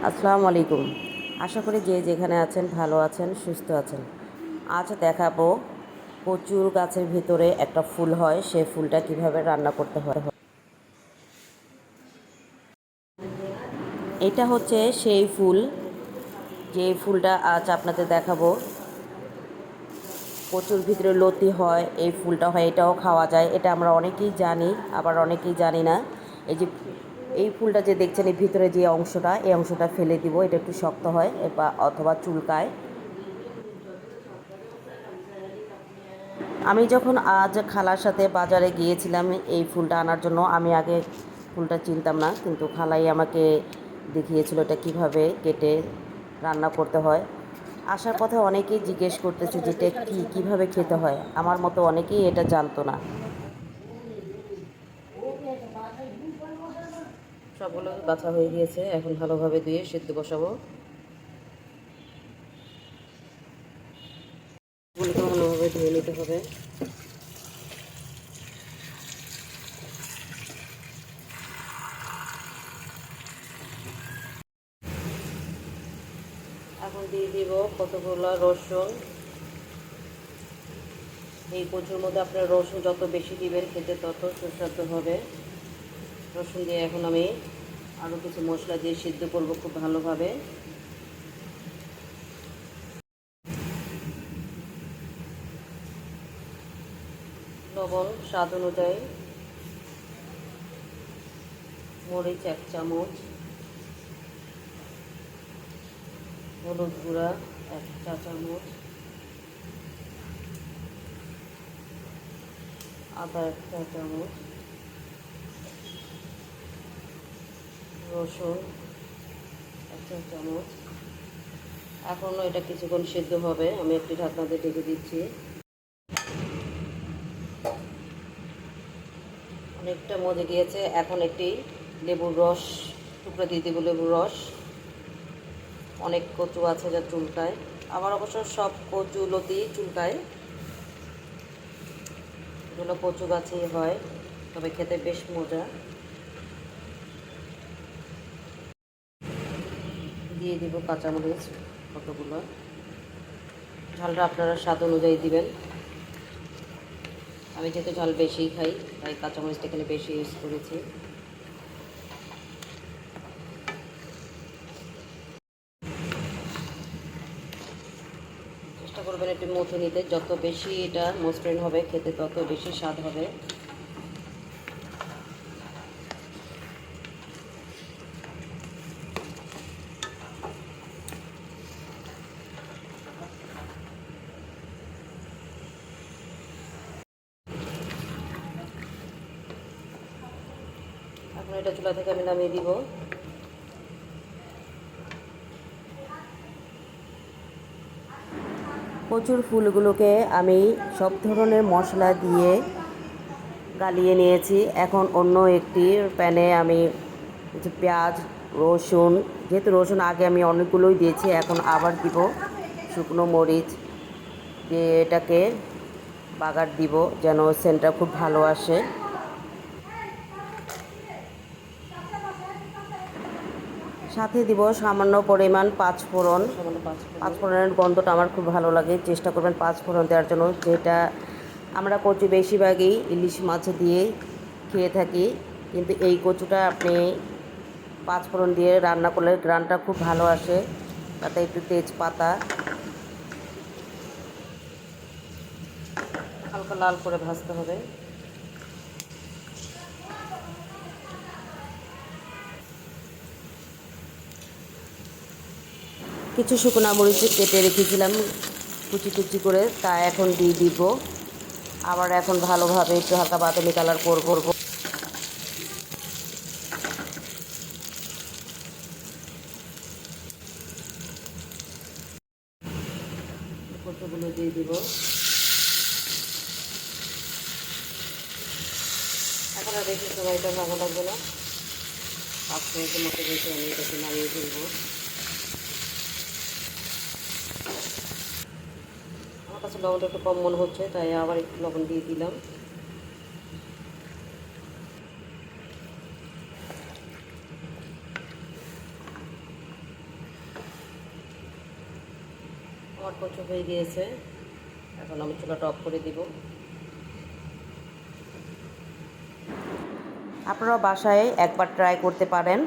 আসসালামু আলাইকুম। আশা করি যে যেখানে আছেন ভালো আছেন, সুস্থ আছেন। আজ দেখাবো কচুর গাছের ভিতরে একটা ফুল হয়, সেই ফুলটা কিভাবে রান্না করতে হয়। এটা হচ্ছে সেই ফুল, যে ফুলটা আজ আপনাদের দেখাবো। কচুর ভিতরে লতি হয়, এই ফুলটা হয়, এটাও খাওয়া যায়। এটা আমরা অনেকেই জানি, আবার অনেকেই জানি না। এই যে এই ফুলটা যে দেখছেন, এই ভিতরে যে অংশটা, এই অংশটা ফেলে দিব। এটা একটু শক্ত হয় বা অথবা চুলকায়। আমি যখন আজ খালার সাথে বাজারে গিয়েছিলাম এই ফুলটা আনার জন্য, আমি আগে ফুলটা চিনতাম না, কিন্তু খালাই আমাকে দেখিয়েছিল এটা কীভাবে কেটে রান্না করতে হয়। আসার পথে অনেকেই জিজ্ঞেস করতেছে যে এটা কীভাবে খেতে হয়। আমার মতো অনেকেই এটা জানতো না। সবগুলো বাছা হয়ে গিয়েছে, এখন ভালোভাবে ধুয়ে সিদ্ধ বসাবো। ফুলগুলোকে ভালোভাবে ধুয়ে নিতে হবে। এখন দিয়ে দিব কতগুলো রসুন। এই কচুর মধ্যে আপনার রসুন যত বেশি দিবেন খেতে তত সুস্বাদু হবে। রসুন দিয়ে এখন আমি আরও কিছু মশলা দিয়ে সিদ্ধ করব খুব ভালোভাবে। লবণ স্বাদ অনুযায়ী, মরিচ 1 চামচ, হলুদ গুঁড়া 1 চা চামচ, আদা 1 চা চামচ, রসুন 1 চা চামচ। এখনও এটা কিছুক্ষণ সিদ্ধ হবে, আমি একটি ঢাকনা দিয়ে ঢেকে দিচ্ছি। অনেকটা মজে গিয়েছে, এখন একটি লেবুর রস টুকরা দিয়ে দেবো। লেবুর রস, অনেক কচু আছে যা চুলকায়, আবার অবশ্য সব কচু লতি চুলকায়, এগুলো কচু গাছেই হয়, তবে খেতে বেশ মজা। দিয়ে দিব কাঁচামরিচ কতগুলো, ঝালটা আপনারা স্বাদ অনুযায়ী দিবেন। আমি যেহেতু ঝাল বেশিই খাই, তাই কাঁচামরিচটা এখানে বেশি ইউজ করেছি। চেষ্টা করবেন একটু মথে নিতে, যত বেশি এটা মসৃণ হবে খেতে তত বেশি স্বাদ হবে। এখন এটা চুলা থেকে আমি নামিয়ে দিব। কচুর ফুলগুলোকে আমি সব ধরনের মশলা দিয়ে গালিয়ে নিয়েছি। এখন অন্য একটি প্যানে আমি কিছু পেঁয়াজ, রসুন, যেহেতু রসুন আগে আমি অনেকগুলোই দিয়েছি, এখন আবার দিব শুকনো মরিচ দিয়ে এটাকে বাগার দিব যেন সেন্টটা খুব ভালো আসে। সাথে দিব সামান্য পরিমাণ পাঁচফোড়ন। পাঁচফোড়নের গন্ধটা আমার খুব ভালো লাগে, চেষ্টা করবেন পাঁচফোড়ন দেওয়ার জন্য। যেটা আমরা কচু বেশিরভাগই ইলিশ মাছ দিয়ে খেয়ে থাকি, কিন্তু এই কচুটা আপনি পাঁচফোড়ন দিয়ে রান্না করলে গ্রানটা খুব ভালো আসে। তাতে একটু তেজপাতা হালকা লাল করে ভাজতে হবে। কিছু শুকনো মরিচ কেটে রেখেছিলাম কুচি কুচি করে, তা এখন দিয়ে দিব। আবার এখন ভালোভাবে একটু হালকা বাদামি কালার করব। কচুগুলো দিয়ে দিব। এখন আর বেশি সময় এটা ভালো লাগবে না, 5 মিনিটের মতো বেশি আমি এটাকে নামিয়ে ফেলবো। আমার কাছে লবণটা একটু কম মনে হচ্ছে, তাই আবার একটু লবণ দিয়ে দিলাম। আমার কচু হয়ে গিয়েছে, এখন আমি চুলাটা অফ করে দিব। আপনারা বাসায় একবার ট্রাই করতে পারেন।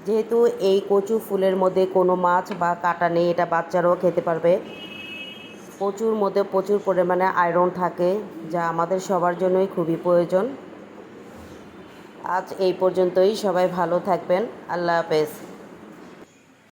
যেহেতু এই কচু ফুলের মধ্যে কোনো মাছ বা কাঁটা নেই, এটা বাচ্চারাও খেতে পারবে। কচুর মধ্যে প্রচুর পরিমাণে আয়রন থাকে, যা আমাদের সবার জন্যই খুবই প্রয়োজন। আজ এই পর্যন্তই, সবাই ভালো থাকবেন। আল্লাহ হাফেজ।